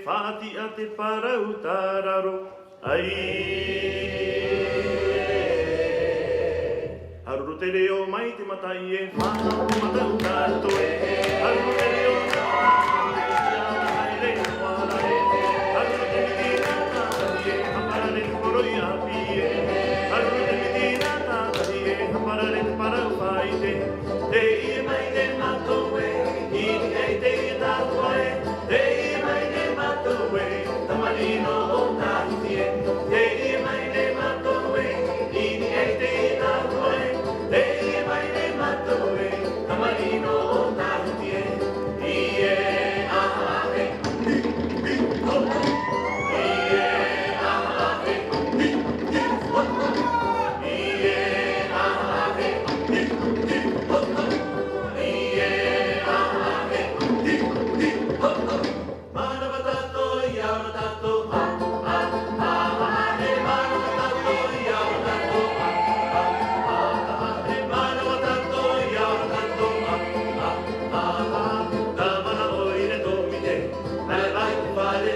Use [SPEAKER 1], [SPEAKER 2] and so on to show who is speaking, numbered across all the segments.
[SPEAKER 1] whāti a te parau tararo. Ai, haruru te reo mai te matai e whānau matau tātou e. Haruru te reo mai ai re wāra e. Haruru te mitina tātai e haparare te poroi api e. Haruru te mitina tātai e haparare te parau whai te. Te ie mai te matou e, ini ei te ie tātua e. Te ie mai te matou e, tamarino o tāhuti e. Te ie mai te matou e, ini ei te ie tātua e. Te ie mai te matou e, tamarino o tāhuti e. Ie aha e, hi, hi, ho. Ie aha e, hi, hi, ho. Ie aha e, hi, hi, ho. Ie aha e, hi, hi, ho. Mana watato, ia watato,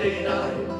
[SPEAKER 1] Hey,